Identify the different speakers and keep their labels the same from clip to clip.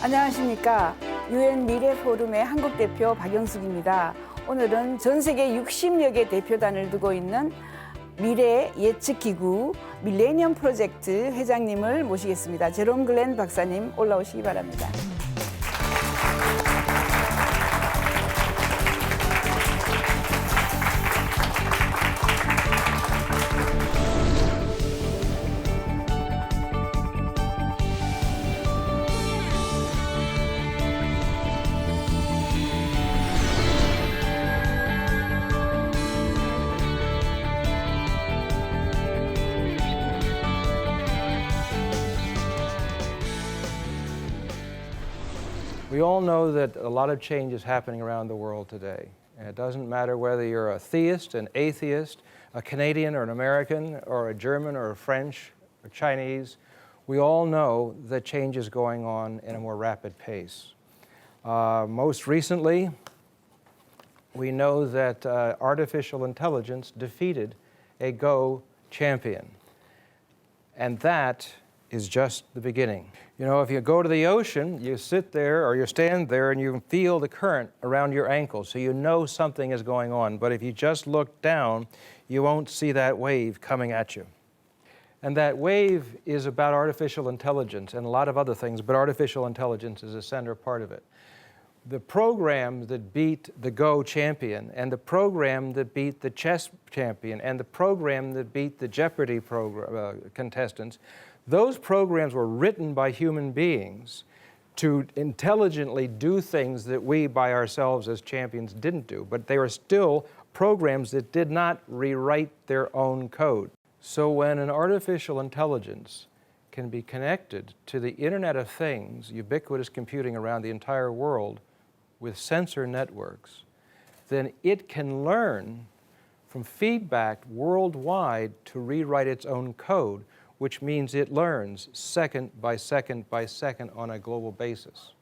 Speaker 1: 안녕하십니까. 유엔 미래 포럼의 한국 대표 박영숙입니다. 오늘은 전 세계 60여 개 대표단을 두고 있는 미래 예측기구 밀레니엄 프로젝트 회장님을 모시겠습니다. 제롬글렌 박사님 올라오시기 바랍니다.
Speaker 2: We all know that a lot of change is happening around the world today. And it doesn't matter whether you're a theist, an atheist, a Canadian or an American, or a German or a French or Chinese. We all know that change is going on in a more rapid pace. Most recently, we know that artificial intelligence defeated a Go champion. And that is just the beginning. You know, if you go to the ocean, you sit there or you stand there and you can feel the current around your ankles, so you know something is going on. But if you just look down, you won't see that wave coming at you. And that wave is about artificial intelligence and a lot of other things, but artificial intelligence is a center part of it. The program that beat the Go champion, and the program that beat the chess champion, and the program that beat the Jeopardy contestants, those programs were written by human beings to intelligently do things that we by ourselves as champions didn't do, but they were still programs that did not rewrite their own code. So when an artificial intelligence can be connected to the Internet of Things, ubiquitous computing around the entire world with sensor networks, then it can learn from feedback worldwide to rewrite its own code, which means it learns second by second by second on a global basis.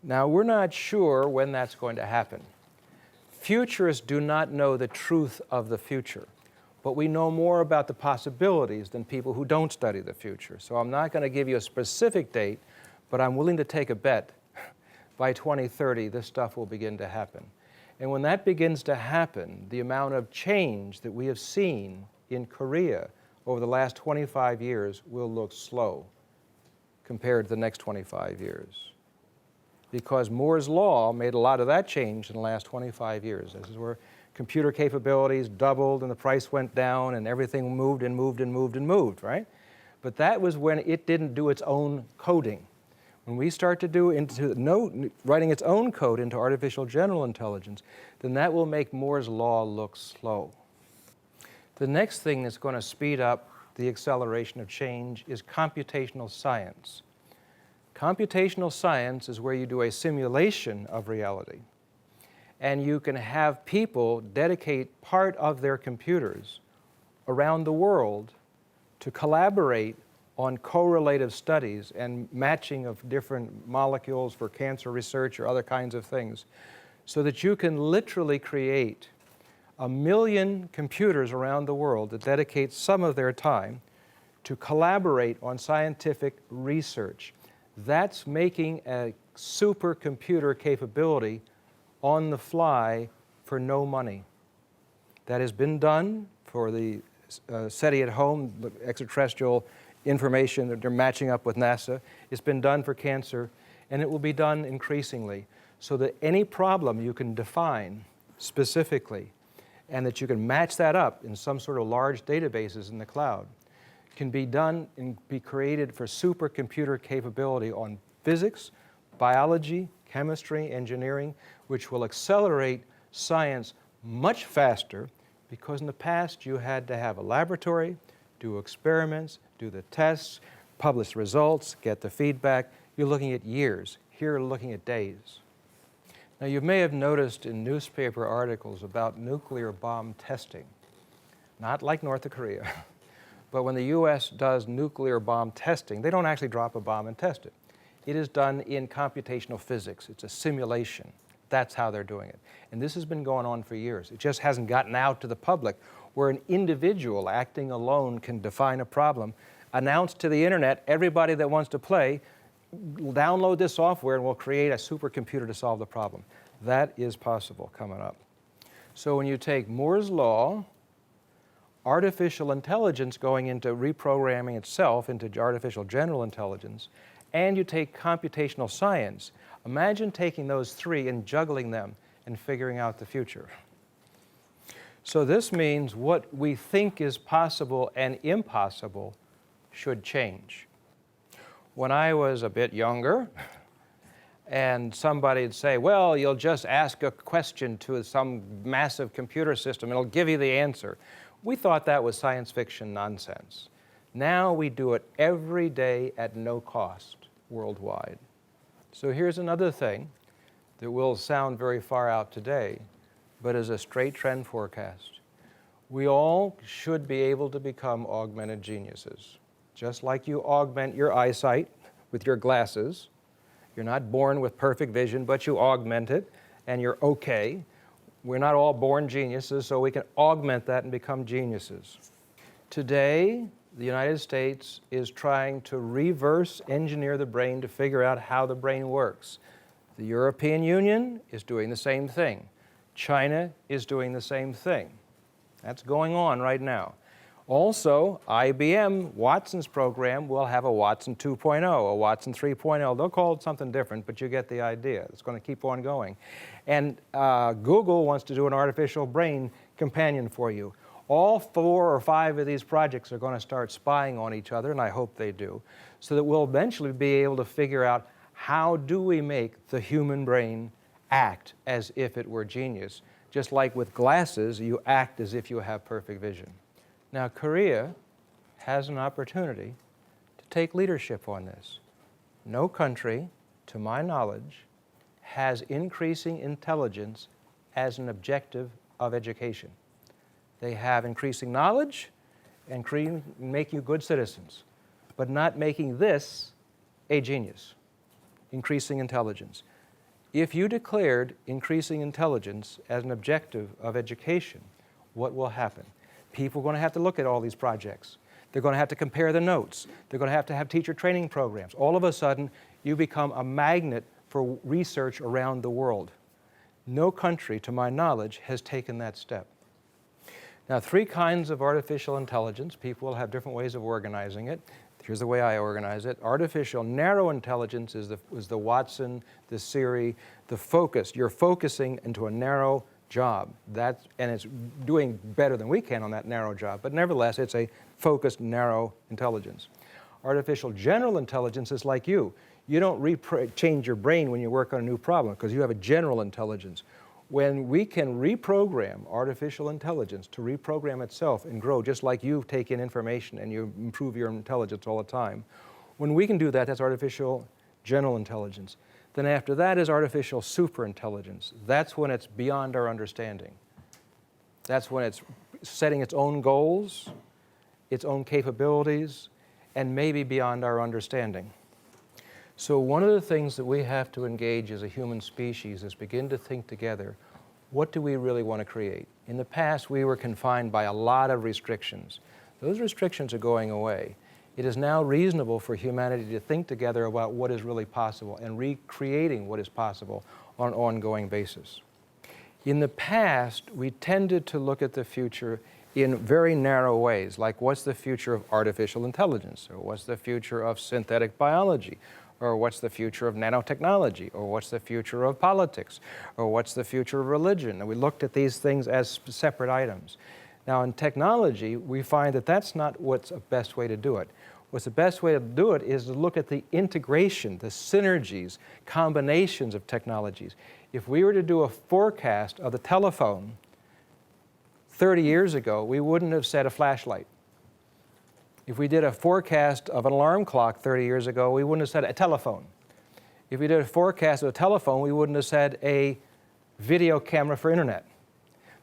Speaker 2: Now, we're not sure when that's going to happen. Futurists do not know the truth of the future, but we know more about the possibilities than people who don't study the future. So I'm not going to give you a specific date, but I'm willing to take a bet. By 2030, this stuff will begin to happen. And when that begins to happen, the amount of change that we have seen in Korea over the last 25 years will look slow compared to the next 25 years. Because Moore's Law made a lot of that change in the last 25 years. This is where computer capabilities doubled and the price went down and everything moved and moved and moved and moved, right? But that was when it didn't do its own coding. When we start to do writing its own code into artificial general intelligence, then that will make Moore's Law look slow. The next thing that's going to speed up the acceleration of change is computational science. Computational science is where you do a simulation of reality, and you can have people dedicate part of their computers around the world to collaborate on correlative studies and matching of different molecules for cancer research or other kinds of things, so that you can literally create 1 million computers around the world that dedicate some of their time to collaborate on scientific research. That's making a supercomputer capability on the fly for no money. That has been done for the SETI at home, the extraterrestrial information that they're matching up with NASA. It's been done for cancer, and it will be done increasingly, so that any problem you can define specifically and that you can match that up in some sort of large databases in the cloud can be done and be created for supercomputer capability on physics, biology, chemistry, engineering, which will accelerate science much faster, because in the past you had to have a laboratory, do experiments, do the tests, publish results, get the feedback. You're looking at years. Here you're looking at days. Now, you may have noticed in newspaper articles about nuclear bomb testing, not like North Korea, but when the U.S. does nuclear bomb testing, they don't actually drop a bomb and test it. It is done in computational physics. It's a simulation. That's how they're doing it. And this has been going on for years. It just hasn't gotten out to the public, where an individual acting alone can define a problem, announce to the internet, everybody that wants to play, download this software and we'll create a supercomputer to solve the problem. That is possible coming up. So when you take Moore's law, artificial intelligence going into reprogramming itself into artificial general intelligence, and you take computational science, imagine taking those three and juggling them and figuring out the future. So this means what we think is possible and impossible should change. When I was a bit younger, and somebody would say, well, you'll just ask a question to some massive computer system, it'll give you the answer. We thought that was science fiction nonsense. Now we do it every day at no cost worldwide. So here's another thing that will sound very far out today, but is a straight trend forecast. We all should be able to become augmented geniuses. Just like you augment your eyesight with your glasses. You're not born with perfect vision, but you augment it, and you're okay. We're not all born geniuses, so we can augment that and become geniuses. Today, the United States is trying to reverse engineer the brain to figure out how the brain works. The European Union is doing the same thing. China is doing the same thing. That's going on right now. Also, IBM, Watson's program, will have a Watson 2.0, a Watson 3.0. They'll call it something different, but you get the idea. It's going to keep on going. And Google wants to do an artificial brain companion for you. All 4 or 5 of these projects are going to start spying on each other, and I hope they do, so that we'll eventually be able to figure out how do we make the human brain act as if it were genius. Just like with glasses, you act as if you have perfect vision. Now, Korea has an opportunity to take leadership on this. No country, to my knowledge, has increasing intelligence as an objective of education. They have increasing knowledge and make you good citizens, but not making this a genius, increasing intelligence. If you declared increasing intelligence as an objective of education, what will happen? People are going to have to look at all these projects. They're going to have to compare the notes. They're going to have teacher training programs. All of a sudden, you become a magnet for research around the world. No country, to my knowledge, has taken that step. Now, 3 kinds of artificial intelligence. People will have different ways of organizing it. Here's the way I organize it. Artificial narrow intelligence is the Watson, the Siri, the focus. You're focusing into a narrow job. And it's doing better than we can on that narrow job. But nevertheless, it's a focused, narrow intelligence. Artificial general intelligence is like you. You don't change your brain when you work on a new problem because you have a general intelligence. When we can reprogram artificial intelligence to reprogram itself and grow just like you take in information and you improve your intelligence all the time, when we can do that, that's artificial general intelligence. Then after that is artificial superintelligence. That's when it's beyond our understanding. That's when it's setting its own goals, its own capabilities, and maybe beyond our understanding. So one of the things that we have to engage as a human species is begin to think together, what do we really want to create? In the past, we were confined by a lot of restrictions. Those restrictions are going away. It is now reasonable for humanity to think together about what is really possible and recreating what is possible on an ongoing basis. In the past, we tended to look at the future in very narrow ways, like what's the future of artificial intelligence, or what's the future of synthetic biology, or what's the future of nanotechnology, or what's the future of politics, or what's the future of religion. And we looked at these things as separate items. Now in technology, we find that that's not what's the best way to do it. What's the best way to do it is to look at the integration, the synergies, combinations of technologies. If we were to do a forecast of the telephone 30 years ago, we wouldn't have said a flashlight. If we did a forecast of an alarm clock 30 years ago, we wouldn't have said a telephone. If we did a forecast of a telephone, we wouldn't have said a video camera for internet.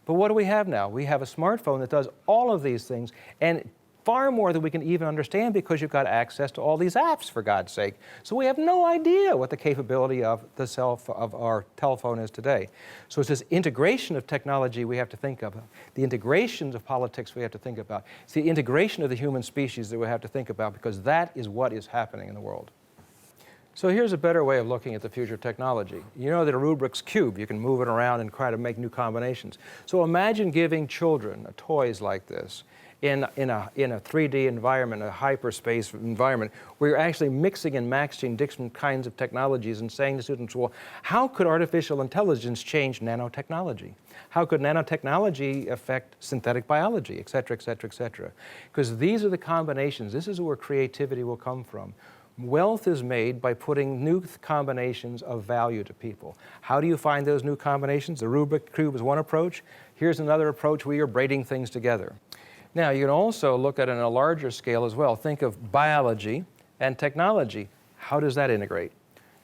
Speaker 2: But what do we have now? We have a smartphone that does all of these things, and far more than we can even understand because you've got access to all these apps, for God's sake. So we have no idea what the capability of of our telephone is today. So it's this integration of technology we have to think of, the integrations of politics we have to think about. It's the integration of the human species that we have to think about because that is what is happening in the world. So here's a better way of looking at the future of technology. You know that a Rubik's Cube, you can move it around and try to make new combinations. So imagine giving children toys like this in a 3D environment, a hyperspace environment, where you're actually mixing and matching different kinds of technologies and saying to students, well, how could artificial intelligence change nanotechnology? How could nanotechnology affect synthetic biology, et cetera, et cetera, et cetera? Because these are the combinations. This is where creativity will come from. Wealth is made by putting new combinations of value to people. How do you find those new combinations? The Rubik's Cube is one approach. Here's another approach where you're braiding things together. Now, you can also look at it on a larger scale as well. Think of biology and technology. How does that integrate?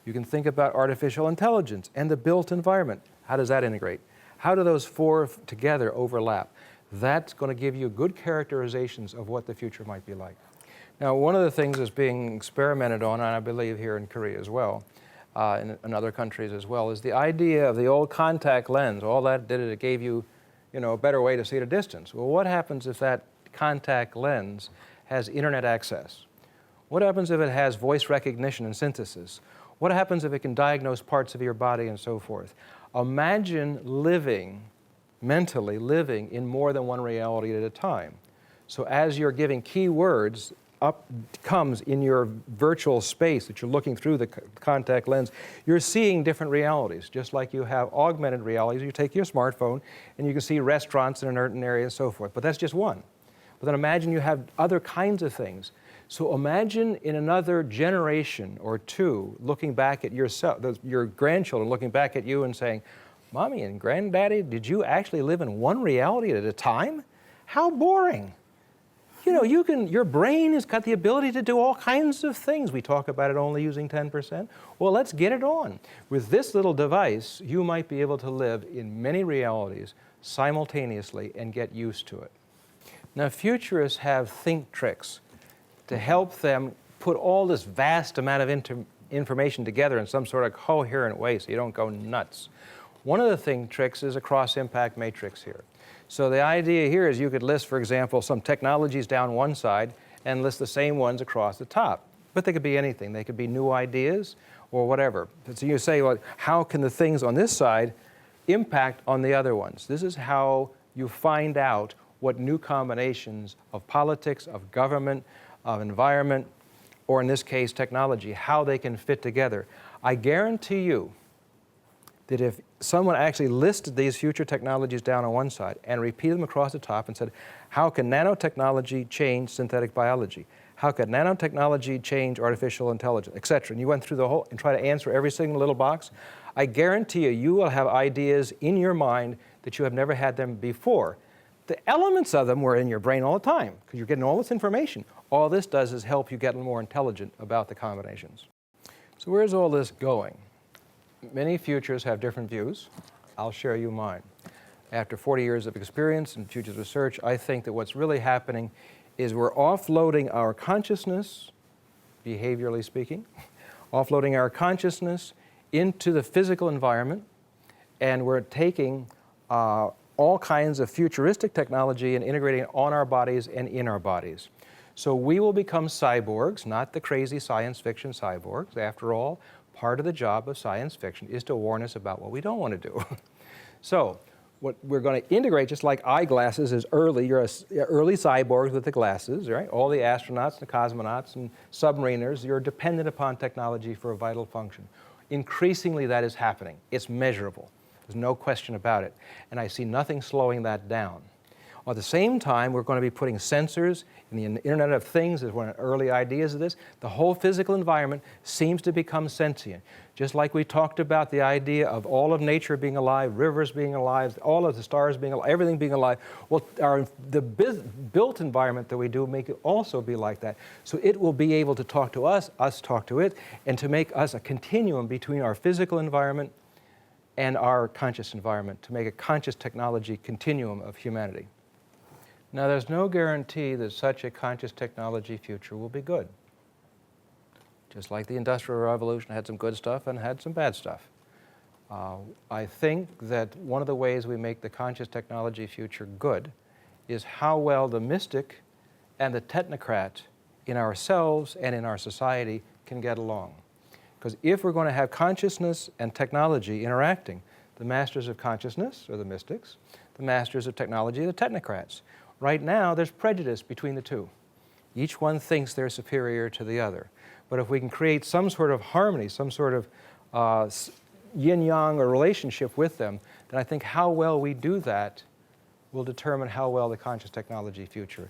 Speaker 2: You can think about artificial intelligence and the built environment. How does that integrate? How do those four together overlap? That's going to give you good characterizations of what the future might be like. Now, one of the things that's being experimented on, and I believe here in Korea as well, in other countries as well, is the idea of the old contact lens. All that did is it gave you, a better way to see at a distance. Well, what happens if that contact lens has internet access? What happens if it has voice recognition and synthesis? What happens if it can diagnose parts of your body and so forth? Imagine mentally living in more than one reality at a time. So as you're giving keywords, up comes in your virtual space that you're looking through the contact lens, you're seeing different realities, just like you have augmented realities. You take your smartphone and you can see restaurants in a certain area and so forth, but that's just one. But then imagine you have other kinds of things. So imagine in another generation or two looking back at yourself, your grandchildren looking back at you and saying, Mommy and Granddaddy, did you actually live in one reality at a time? How boring. Your brain has got the ability to do all kinds of things. We talk about it only using 10%. Well, let's get it on. With this little device, you might be able to live in many realities simultaneously and get used to it. Now, futurists have think tricks to help them put all this vast amount of information together in some sort of coherent way so you don't go nuts. One of the think tricks is a cross-impact matrix here. So the idea here is you could list, for example, some technologies down one side and list the same ones across the top. But they could be anything. They could be new ideas or whatever. So you say, well, how can the things on this side impact on the other ones? This is how you find out what new combinations of politics, of government, of environment, or in this case, technology, how they can fit together. I guarantee you that if someone actually listed these future technologies down on one side and repeated them across the top and said, how can nanotechnology change synthetic biology? How can nanotechnology change artificial intelligence, et cetera? And you went through the whole and try to answer every single little box. I guarantee you will have ideas in your mind that you have never had them before. The elements of them were in your brain all the time because you're getting all this information. All this does is help you get more intelligent about the combinations. So where's all this going? Many futurists have different views. I'll share you mine. After 40 years of experience in futures research, I think that what's really happening is we're offloading our consciousness, behaviorally speaking, offloading our consciousness into the physical environment, and we're taking all kinds of futuristic technology and integrating it on our bodies and in our bodies. So we will become cyborgs, not the crazy science fiction cyborgs. After all, part of the job of science fiction is to warn us about what we don't want to do. So what we're going to integrate, just like eyeglasses is early, you're early cyborgs with the glasses, right? All the astronauts, the cosmonauts, and submariners, you're dependent upon technology for a vital function. Increasingly, that is happening. It's measurable. There's no question about it. And I see nothing slowing that down. At the same time, we're going to be putting sensors in the Internet of Things is one of the early ideas of this. The whole physical environment seems to become sentient. Just like we talked about the idea of all of nature being alive, rivers being alive, all of the stars being alive, everything being alive. Well, the built environment that we do make it also be like that. So it will be able to talk to us talk to it, and to make us a continuum between our physical environment and our conscious environment, to make a conscious technology continuum of humanity. Now, there's no guarantee that such a conscious technology future will be good. Just like the Industrial Revolution had some good stuff and had some bad stuff. I think that one of the ways we make the conscious technology future good is how well the mystic and the technocrat in ourselves and in our society can get along. Because if we're going to have consciousness and technology interacting, the masters of consciousness are the mystics, the masters of technology are the technocrats. Right now, there's prejudice between the two. Each one thinks they're superior to the other. But if we can create some sort of harmony, some sort of yin-yang or relationship with them, then I think how well we do that will determine how well the conscious technology future.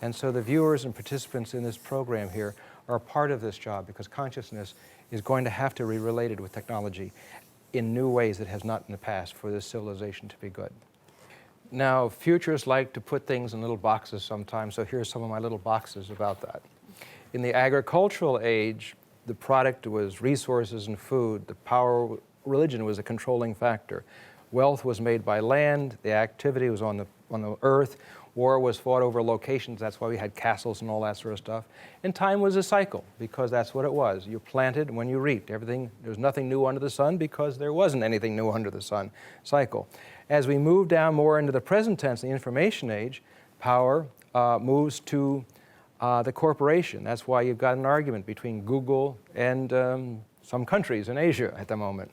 Speaker 2: And so the viewers and participants in this program here are a part of this job, because consciousness is going to have to be related with technology in new ways that has not in the past for this civilization to be good. Now, futurists like to put things in little boxes sometimes, so here's some of my little boxes about that. In the agricultural age, the product was resources and food. The power, religion was a controlling factor. Wealth was made by land. The activity was on the earth. War was fought over locations. That's why we had castles and all that sort of stuff. And time was a cycle, because that's what it was. You planted when you reaped. Everything, there was nothing new under the sun, because there wasn't anything new under the sun. Cycle. As we move down more into the present tense, the information age, power moves to the corporation. That's why you've got an argument between Google and some countries in Asia at the moment.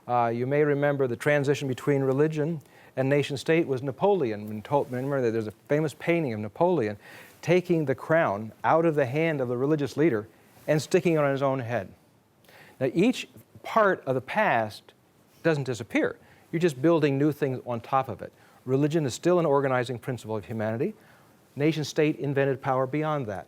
Speaker 2: You may remember the transition between religion and nation-state was Napoleon. Remember that there's a famous painting of Napoleon taking the crown out of the hand of the religious leader and sticking it on his own head. Now, each part of the past doesn't disappear. You're just building new things on top of it. Religion is still an organizing principle of humanity. Nation-state invented power beyond that.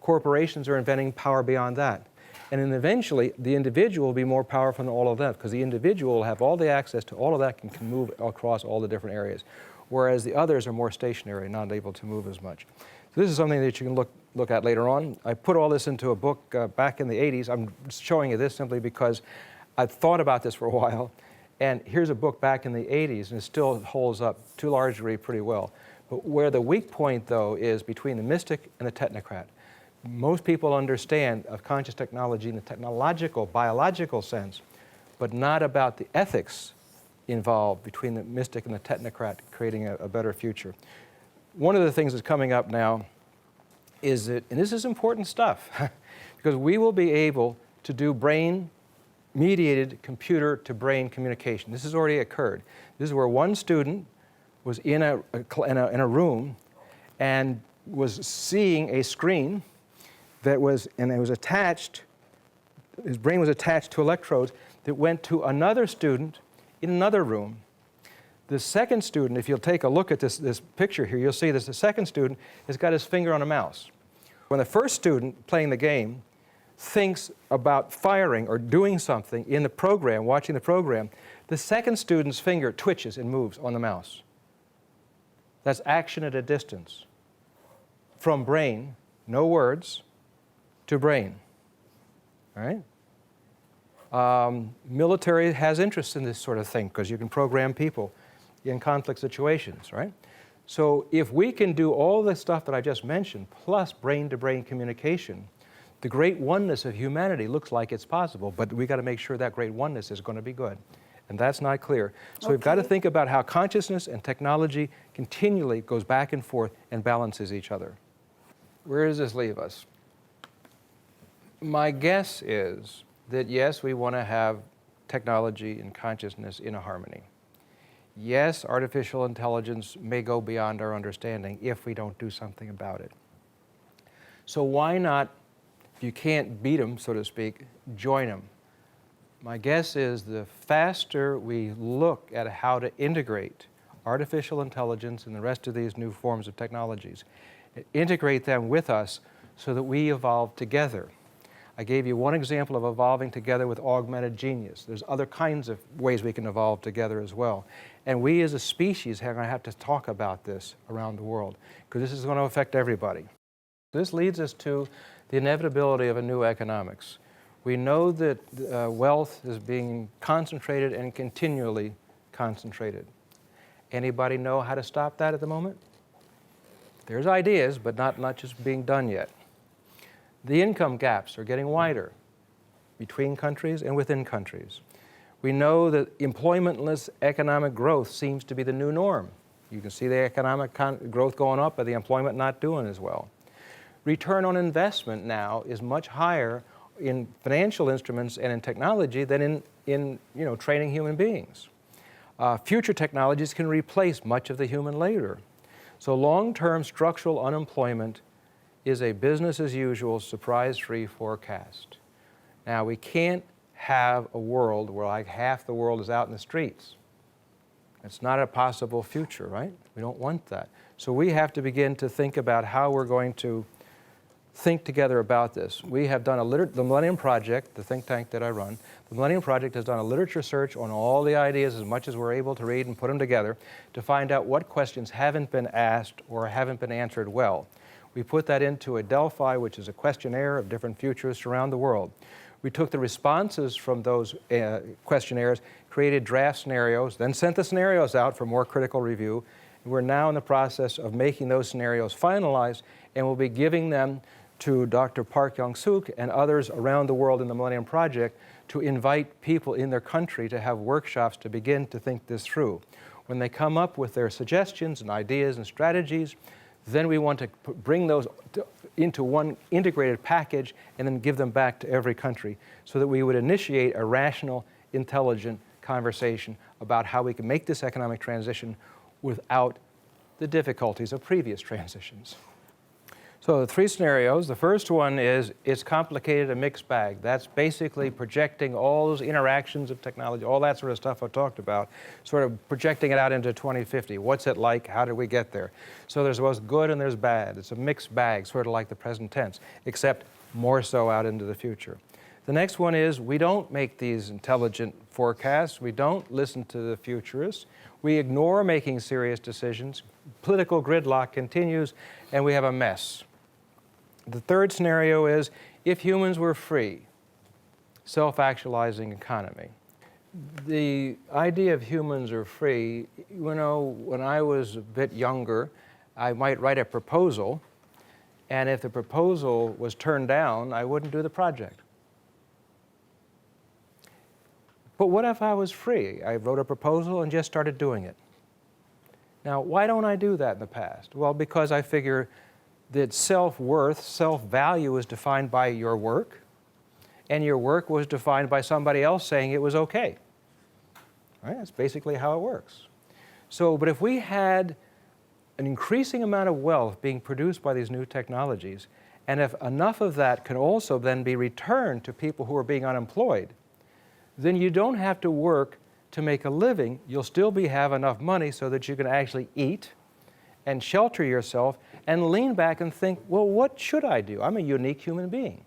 Speaker 2: Corporations are inventing power beyond that. And then eventually, the individual will be more powerful than all of that, because the individual will have all the access to all of that and can move across all the different areas, whereas the others are more stationary, not able to move as much. So this is something that you can look at later on. I put all this into a book back in the 80s. I'm showing you this simply because I've thought about this for a while. And here's a book back in the 80s, and it still holds up to a large degree pretty well. But where the weak point, though, is between the mystic and the technocrat. Most people understand of conscious technology in the technological, biological sense, but not about the ethics involved between the mystic and the technocrat creating a better future. One of the things that's coming up now is that, and this is important stuff, because we will be able to do brain-mediated computer-to-brain communication. This has already occurred. This is where one student was in a room and was seeing a screen that was, and it was attached, his brain was attached to electrodes that went to another student in another room. The second student, if you'll take a look at this picture here, you'll see that the second student has got his finger on a mouse. When the first student playing the game thinks about firing or doing something in the program, watching the program, the second student's finger twitches and moves on the mouse. That's action at a distance. From brain, no words, to brain. All right? Military has interest in this sort of thing, because you can program people in conflict situations, right? So if we can do all the stuff that I just mentioned, plus brain-to-brain communication, the great oneness of humanity looks like it's possible, but we've got to make sure that great oneness is going to be good. And that's not clear. So we've got to think about how consciousness and technology continually goes back and forth and balances each other. Where does this leave us? My guess is that, yes, we want to have technology and consciousness in a harmony. Yes, artificial intelligence may go beyond our understanding if we don't do something about it. So why not, if you can't beat them, so to speak, join them? My guess is the faster we look at how to integrate artificial intelligence and the rest of these new forms of technologies, integrate them with us so that we evolve together. I gave you one example of evolving together with augmented genius. There's other kinds of ways we can evolve together as well. And we as a species are going to have to talk about this around the world, because this is going to affect everybody. This leads us to the inevitability of a new economics. We know that wealth is being concentrated and continually concentrated. Anybody know how to stop that at the moment? There's ideas, but not much is being done yet. The income gaps are getting wider between countries and within countries. We know that employmentless economic growth seems to be the new norm. You can see the economic growth going up, but the employment not doing as well. Return on investment now is much higher in financial instruments and in technology than in training human beings. Future technologies can replace much of the human labor. So long-term structural unemployment is a business-as-usual, surprise-free forecast. Now, we can't have a world where like half the world is out in the streets. It's not a possible future, right? We don't want that. So we have to begin to think about how we're going to think together about this. We have done the Millennium Project, the think tank that I run, the Millennium Project has done a literature search on all the ideas as much as we're able to read and put them together to find out what questions haven't been asked or haven't been answered well. We put that into a Delphi, which is a questionnaire of different futurists around the world. We took the responses from those questionnaires, created draft scenarios, then sent the scenarios out for more critical review. We're now in the process of making those scenarios finalized, and we'll be giving them to Dr. Park Young-suk and others around the world in the Millennium Project to invite people in their country to have workshops to begin to think this through. When they come up with their suggestions and ideas and strategies, then we want to bring those into one integrated package and then give them back to every country so that we would initiate a rational, intelligent conversation about how we can make this economic transition without the difficulties of previous transitions. So the three scenarios, the first one is it's complicated, a mixed bag. That's basically projecting all those interactions of technology, all that sort of stuff I talked about, sort of projecting it out into 2050. What's it like? How did we get there? So there's both good and there's bad. It's a mixed bag, sort of like the present tense, except more so out into the future. The next one is we don't make these intelligent forecasts. We don't listen to the futurists. We ignore making serious decisions. Political gridlock continues, and we have a mess. The third scenario is if humans were free, self-actualizing economy. The idea of humans are free, when I was a bit younger, I might write a proposal, and if the proposal was turned down, I wouldn't do the project. But what if I was free? I wrote a proposal and just started doing it. Now, why don't I do that in the past? Well, because I figure that self-worth, self-value is defined by your work, and your work was defined by somebody else saying it was okay. Right? That's basically how it works. So, but if we had an increasing amount of wealth being produced by these new technologies, and if enough of that can also then be returned to people who are being unemployed, then you don't have to work to make a living. You'll still have enough money so that you can actually eat and shelter yourself and lean back and think, well, what should I do? I'm a unique human being.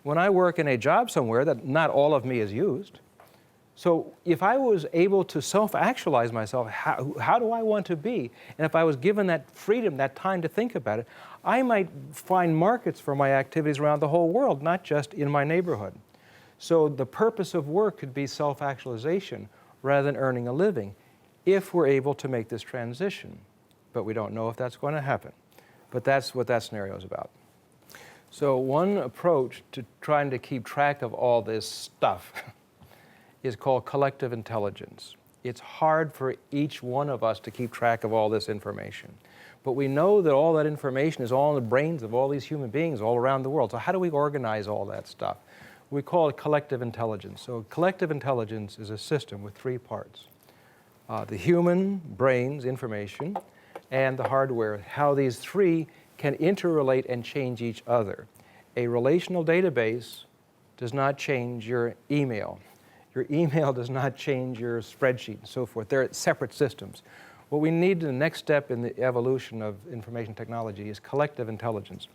Speaker 2: When I work in a job somewhere, that not all of me is used. So if I was able to self-actualize myself, how do I want to be? And if I was given that freedom, that time to think about it, I might find markets for my activities around the whole world, not just in my neighborhood. So the purpose of work could be self-actualization rather than earning a living if we're able to make this transition. But we don't know if that's going to happen. But that's what that scenario is about. So one approach to trying to keep track of all this stuff is called collective intelligence. It's hard for each one of us to keep track of all this information. But we know that all that information is all in the brains of all these human beings all around the world. So how do we organize all that stuff? We call it collective intelligence. So collective intelligence is a system with three parts. The human brain's information and the hardware, how these three can interrelate and change each other. A relational database does not change your email. Your email does not change your spreadsheet and so forth. They're separate systems. What we need, the next step in the evolution of information technology, is collective intelligence.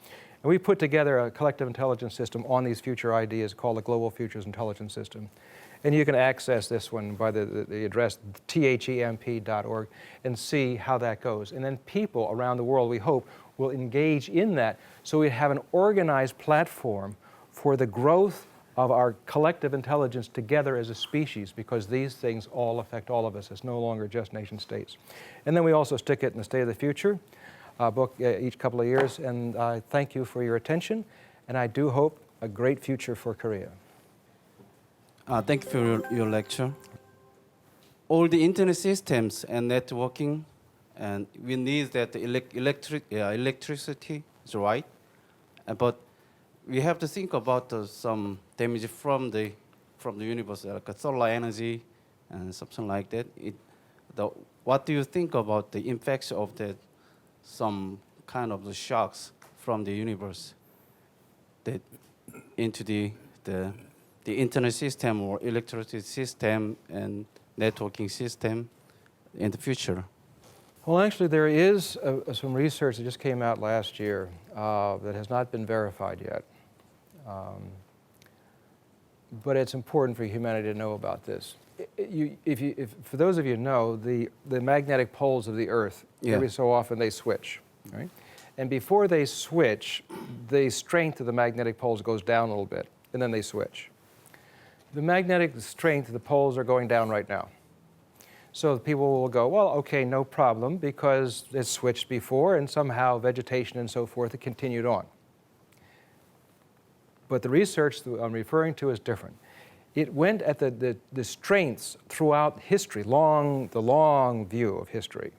Speaker 2: And we put together a collective intelligence system on these future ideas called the Global Futures Intelligence System. And you can access this one by the address themp.org and see how that goes. And then people around the world, we hope, will engage in that so we have an organized platform for the growth of our collective intelligence together as a species, because these things all affect all of us. It's no longer just nation states. And then we also stick it in the State of the Future book each couple of years. And I thank you for your attention. And I do hope a great future for Korea.
Speaker 3: Thank you for your lecture. All the internet systems and networking, and we need that electricity is right, but we have to think about some damage from the universe, like solar energy and something like that. What do you think about the impacts of that? Some kind of the shocks from the universe that into the internet system or electricity system and networking system in the future.
Speaker 2: Well, actually, there is some research that just came out last year that has not been verified yet. But it's important for humanity to know about this. For those of you who know, the magnetic poles of the Earth, every so often they switch, right? And before they switch, the strength of the magnetic poles goes down a little bit, and then they switch. The magnetic strength of the poles are going down right now. So people will go, well, okay, no problem, because it switched before, and somehow vegetation and so forth, it continued on. But the research that I'm referring to is different. It went at the strengths throughout history, the long view of history.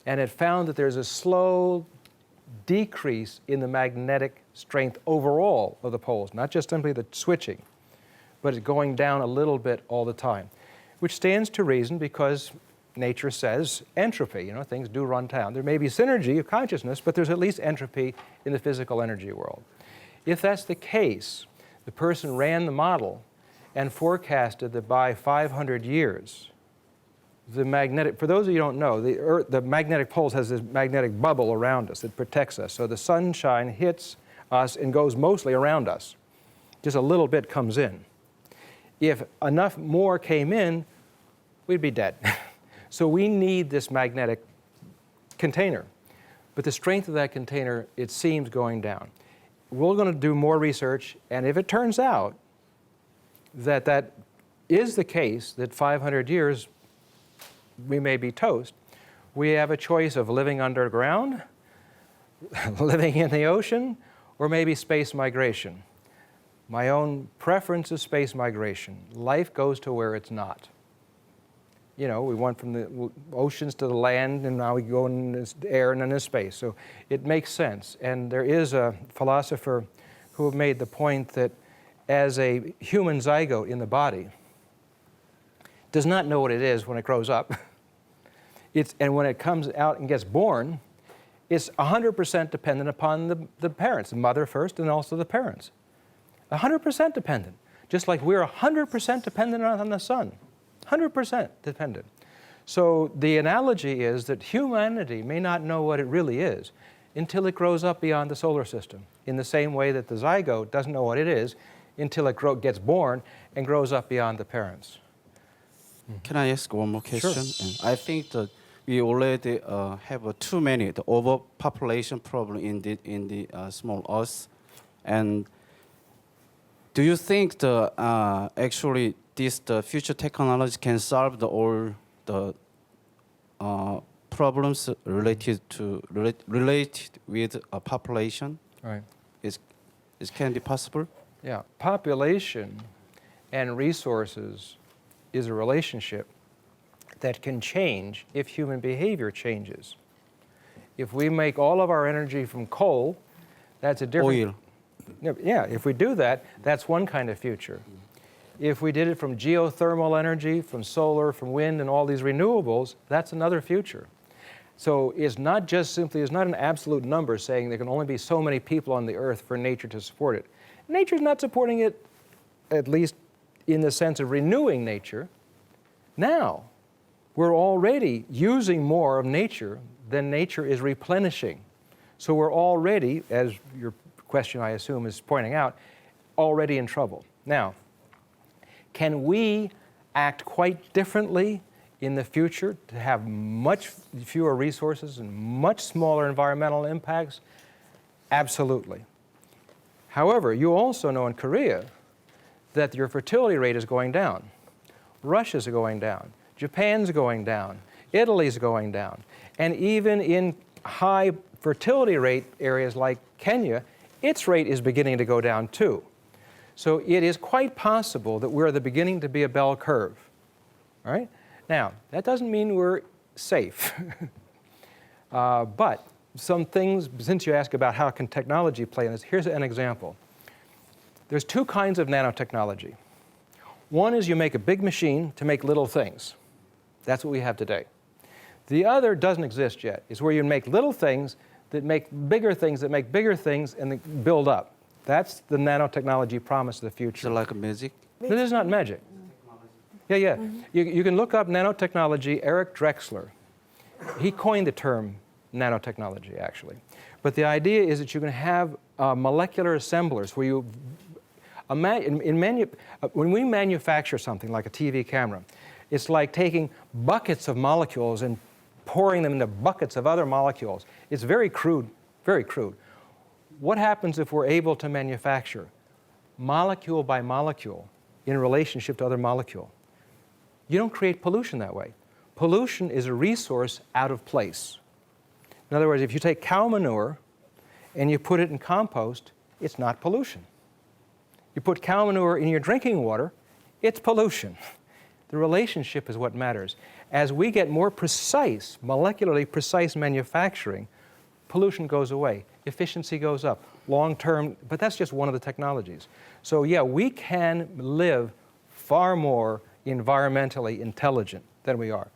Speaker 2: And it found that there's a slow decrease in the magnetic strength overall of the poles, not just simply the switching, but it's going down a little bit all the time, which stands to reason because nature says entropy, things do run down. There may be synergy of consciousness, but there's at least entropy in the physical energy world. If that's the case, the person ran the model and forecasted that by 500 years, the magnetic, for those of you who don't know, the magnetic poles has this magnetic bubble around us that protects us. So the sunshine hits us and goes mostly around us. Just a little bit comes in. If enough more came in, we'd be dead. So we need this magnetic container. But the strength of that container, it seems, going down. We're going to do more research, and if it turns out that that is the case, that 500 years we may be toast, we have a choice of living underground, living in the ocean, or maybe space migration. My own preference is space migration. Life goes to where it's not. We went from the oceans to the land, and now we go in the air and in space. So it makes sense. And there is a philosopher who made the point that as a human zygote in the body does not know what it is when it grows up, and when it comes out and gets born, it's 100% dependent upon the parents, the mother first and also the parents. 100% dependent, just like we're 100% dependent on the sun. 100% dependent. So the analogy is that humanity may not know what it really is until it grows up beyond the solar system, in the same way that the zygote doesn't know what it is until it gets born and grows up beyond the parents.
Speaker 3: Can I ask one more question?
Speaker 2: Sure.
Speaker 3: I think that we already have too many the overpopulation problem in the small Earth, and do you think actually the future technology can solve all the problems related with population?
Speaker 2: Right.
Speaker 3: Can it be possible?
Speaker 2: Yeah. Population and resources is a relationship that can change if human behavior changes. If we make all of our energy from coal, that's a different...
Speaker 3: Oil.
Speaker 2: Yeah, if we do that, that's one kind of future. If we did it from geothermal energy, from solar, from wind, and all these renewables, that's another future. So it's not just simply, it's not an absolute number saying there can only be so many people on the earth for nature to support it. Nature's not supporting it, at least in the sense of renewing nature. Now, we're already using more of nature than nature is replenishing. So we're already, as your question I assume is pointing out, already in trouble. Now, can we act quite differently in the future to have much fewer resources and much smaller environmental impacts? Absolutely. However, you also know in Korea that your fertility rate is going down. Russia's going down. Japan's going down. Italy's going down. And even in high fertility rate areas like Kenya, its rate is beginning to go down too. So it is quite possible that we're at the beginning to be a bell curve. All right? Now, that doesn't mean we're safe. But some things, since you ask about how can technology play in this, here's an example. There's two kinds of nanotechnology. One is you make a big machine to make little things. That's what we have today. The other doesn't exist yet. It's where you make little things that make bigger things that make bigger things and they build up. That's the nanotechnology promise of the future.
Speaker 3: So like a magic?
Speaker 2: No, this is not magic. Yeah. You can look up nanotechnology. Eric Drexler, he coined the term nanotechnology, actually. But the idea is that you can have molecular assemblers where you, when we manufacture something like a TV camera, it's like taking buckets of molecules and pouring them into buckets of other molecules. It's very crude, very crude. What happens if we're able to manufacture molecule by molecule in relationship to other molecule? You don't create pollution that way. Pollution is a resource out of place. In other words, if you take cow manure and you put it in compost, it's not pollution. You put cow manure in your drinking water, it's pollution. The relationship is what matters. As we get more precise, molecularly precise manufacturing, pollution goes away, efficiency goes up, long-term, but that's just one of the technologies. So yeah, we can live far more environmentally intelligent than we are.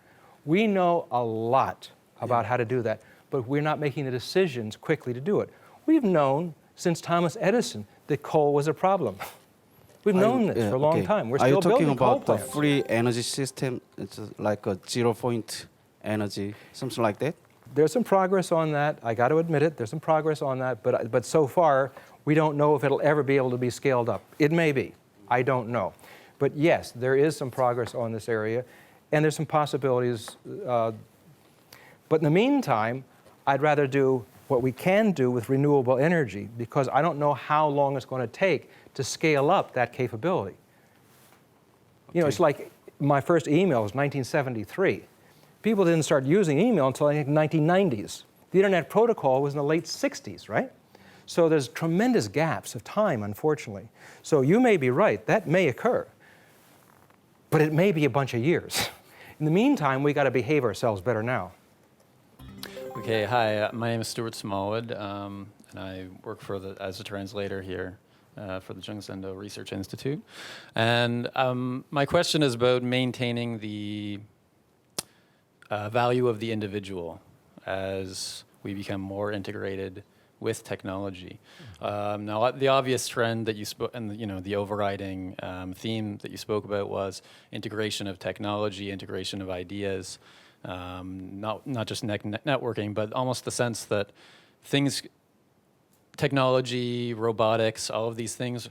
Speaker 2: We know a lot about how to do that, but we're not making the decisions quickly to do it. We've known since Thomas Edison that coal was a problem. We've known this for a long time. We're still building coal plants.
Speaker 3: Are you talking about the free energy system? It's like a 0-point energy, something like that?
Speaker 2: There's some progress on that. I got to admit it. There's some progress on that. But so far, we don't know if it'll ever be able to be scaled up. It may be. I don't know. But yes, there is some progress on this area, and there's some possibilities. But in the meantime, I'd rather do what we can do with renewable energy, because I don't know how long it's going to take to scale up that capability. You know, it's like my first email was 1973. People didn't start using email until I think the 1990s. The internet protocol was in the late 60s, right? So there's tremendous gaps of time, unfortunately. So you may be right, that may occur, but it may be a bunch of years. In the meantime, we got to behave ourselves better now.
Speaker 4: Okay, hi, my name is Stuart Smallwood, and I work as a translator here for the Jungsendo Research Institute. And my question is about maintaining the value of the individual as we become more integrated with technology. Now, the obvious trend that you spoke, and the overriding theme that you spoke about was integration of technology, integration of ideas. Not just networking, but almost the sense that technology, robotics, all of these things,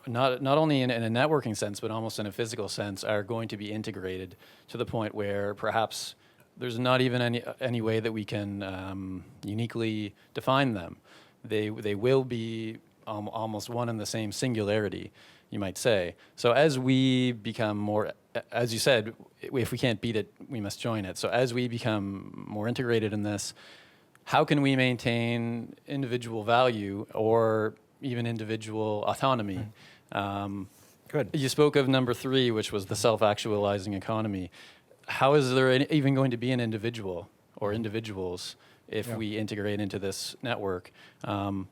Speaker 4: not only in a networking sense, but almost in a physical sense, are going to be integrated to the point where perhaps there's not even any way that we can uniquely define them. They will be almost one and the same singularity, you might say. So as we become more, as you said, if we can't beat it, we must join it. So as we become more integrated in this, how can we maintain individual value or even individual autonomy?
Speaker 2: Good.
Speaker 4: You spoke of number 3, which was the self-actualizing economy. How is there even going to be an individual or individuals if we integrate into this network? And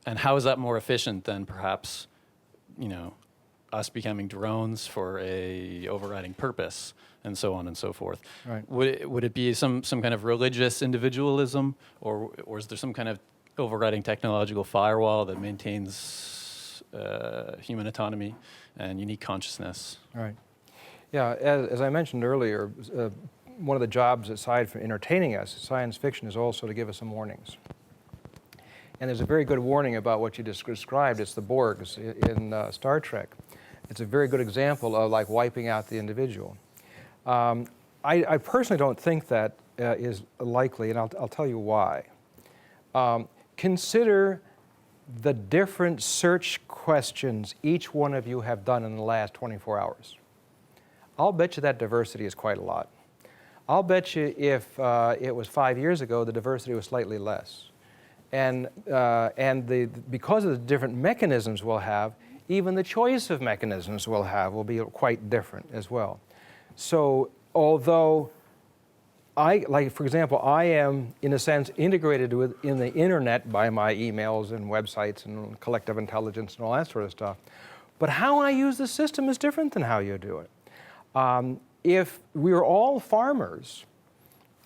Speaker 4: how is that more efficient than perhaps, us becoming drones for a overriding purpose, and so on and so forth?
Speaker 2: Right.
Speaker 4: Would it be some kind of religious individualism, or is there some kind of overriding technological firewall that maintains human autonomy and unique consciousness?
Speaker 2: Right. Yeah, as I mentioned earlier, one of the jobs, aside from entertaining us, science fiction, is also to give us some warnings. And there's a very good warning about what you described. It's the Borgs in Star Trek. It's a very good example of like wiping out the individual. I personally don't think that is likely, and I'll tell you why. Consider the different search questions each one of you have done in the last 24 hours. I'll bet you that diversity is quite a lot. I'll bet you if it was 5 years ago, the diversity was slightly less. And because of the different mechanisms we'll have, even the choice of mechanisms we'll have will be quite different as well. So although like for example, I am in a sense integrated in the internet by my emails and websites and collective intelligence and all that sort of stuff. But how I use the system is different than how you do it. If we were all farmers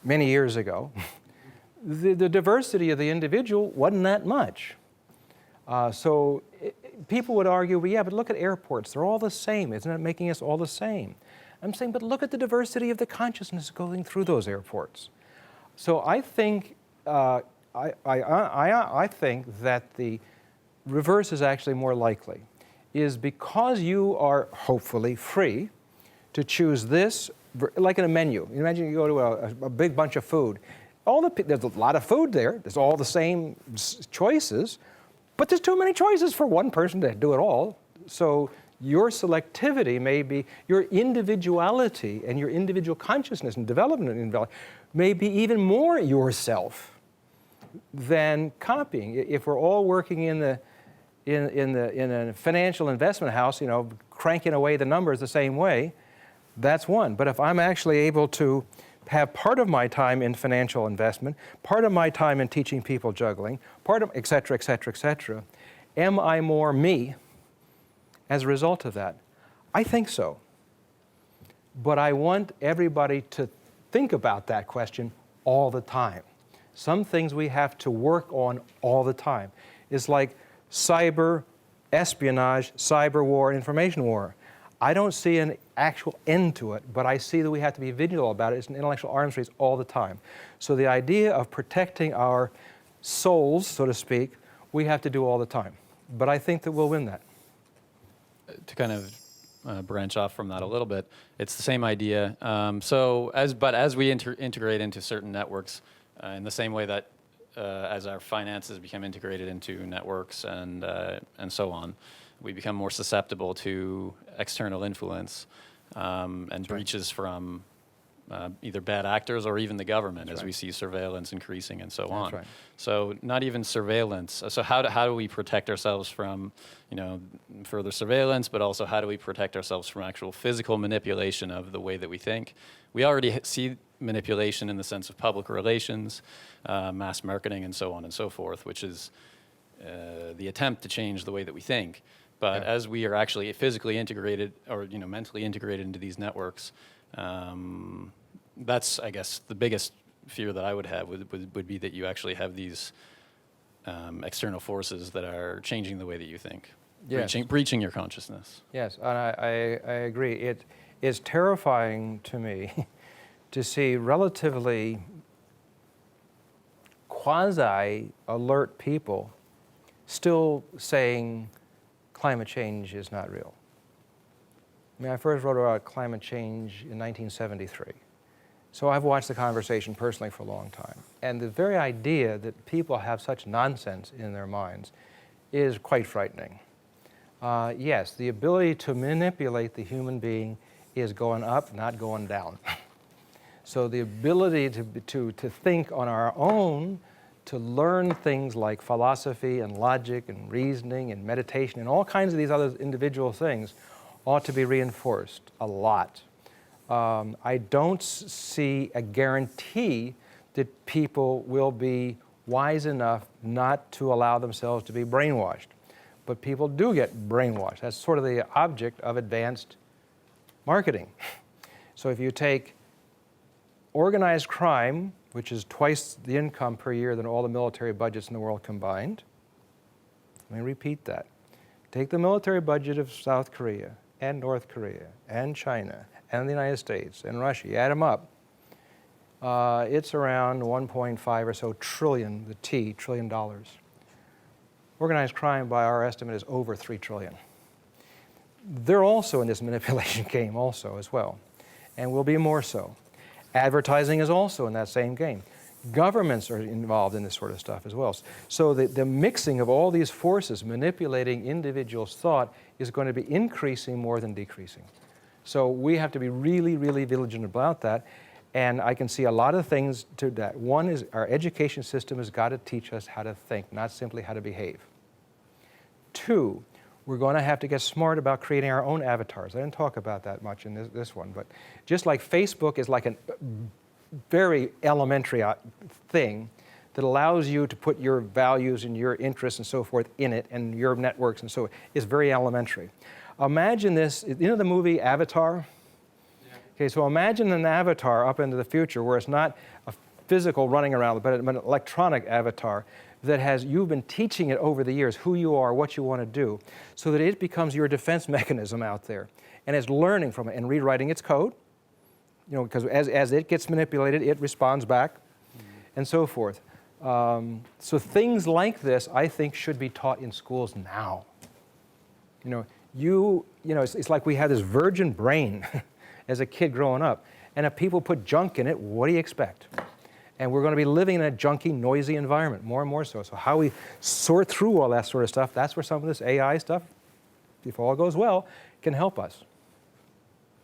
Speaker 2: many years ago, the diversity of the individual wasn't that much. People would argue, well, yeah, but look at airports. They're all the same. Isn't it making us all the same? I'm saying, but look at the diversity of the consciousness going through those airports. So I think, I think that the reverse is actually more likely, is because you are hopefully free to choose this, like in a menu. Imagine you go to a big bunch of food. There's a lot of food there. There's all the same choices, but there's too many choices for one person to do it all. So your selectivity may be, your individuality and your individual consciousness and development may be even more yourself than copying. If we're all working in a financial investment house, you know, cranking away the numbers the same way, that's one. But if I'm actually able to have part of my time in financial investment, part of my time in teaching people juggling, part of et cetera, et cetera, et cetera, am I more me as a result of that? I think so. But I want everybody to think about that question all the time. Some things we have to work on all the time. It's like cyber espionage, cyber war, information war. I don't see an actual end to it, but I see that we have to be vigilant about it. It's an intellectual arms race all the time. So the idea of protecting our souls, so to speak, we have to do all the time. But I think that we'll win that.
Speaker 4: To kind of branch off from that a little bit, it's the same idea. But as we integrate into certain networks, in the same way that as our finances become integrated into networks and so on, we become more susceptible to external influence and breaches from either bad actors or even the government, as we see surveillance increasing and so on.
Speaker 2: Right.
Speaker 4: So not even surveillance. So how do we protect ourselves from, you know, further surveillance, but also how do we protect ourselves from actual physical manipulation of the way that we think? We already see manipulation in the sense of public relations, mass marketing, and so on and so forth, which is the attempt to change the way that we think. But as we are actually physically integrated or, you know, mentally integrated into these networks, that's, I guess, the biggest fear that I would have would be that you actually have these external forces that are changing the way that you think, breaching your consciousness.
Speaker 2: Yes, and I agree. It is terrifying to me to see relatively quasi-alert people still saying climate change is not real. I mean, I first wrote about climate change in 1973. So I've watched the conversation personally for a long time. And the very idea that people have such nonsense in their minds is quite frightening. Yes, the ability to manipulate the human being is going up, not going down. So the ability to think on our own, to learn things like philosophy and logic and reasoning and meditation and all kinds of these other individual things ought to be reinforced a lot. I don't see a guarantee that people will be wise enough not to allow themselves to be brainwashed. But people do get brainwashed. That's sort of the object of advanced marketing. So if you take organized crime, which is twice the income per year than all the military budgets in the world combined. Let me repeat that. Take the military budget of South Korea and North Korea and China and the United States and Russia, you add them up, it's around 1.5 or so trillion, trillion dollars. Organized crime, by our estimate, is over 3 trillion. They're also in this manipulation game also as well, and will be more so. Advertising is also in that same game. Governments are involved in this sort of stuff as well. So the mixing of all these forces manipulating individuals' thought is going to be increasing more than decreasing. So we have to be really, really vigilant about that. And I can see a lot of things to that. One is our education system has got to teach us how to think, not simply how to behave. Two, we're going to have to get smart about creating our own avatars. I didn't talk about that much in this one, but just like Facebook is like a very elementary thing that allows you to put your values and your interests and so forth in it, and your networks and so is very elementary. Imagine this, you know the movie Avatar? Yeah. Okay, so imagine an avatar up into the future where it's not a physical running around, but an electronic avatar that has, you've been teaching it over the years who you are, what you want to do, so that it becomes your defense mechanism out there. And it's learning from it and rewriting its code, you know, because as it gets manipulated, it responds back, and so forth. So things like this, I think, should be taught in schools now. You know, it's like we had this virgin brain as a kid growing up, and if people put junk in it, what do you expect? And we're going to be living in a junky, noisy environment, more and more so. So how we sort through all that sort of stuff, that's where some of this AI stuff, if all goes well, can help us.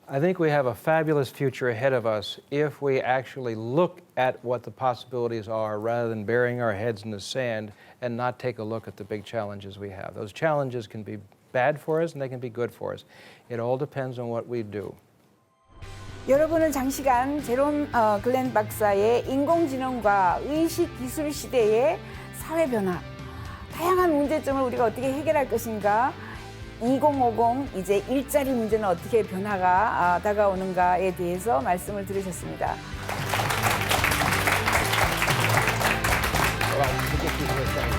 Speaker 2: I think we have a fabulous future ahead of us if we actually look at what the possibilities are rather than burying our heads in the sand and not take a look at the big challenges we have. Those challenges can be bad for us and they can be good for us. It all depends on what we do.
Speaker 1: 여러분은 장시간 제롬글렌 박사의 인공지능과 의식기술 시대의 사회 변화, 다양한 문제점을 우리가 어떻게 해결할 것인가, 2050 이제 일자리 문제는 어떻게 변화가 다가오는가에 대해서 말씀을 들으셨습니다.
Speaker 2: Well,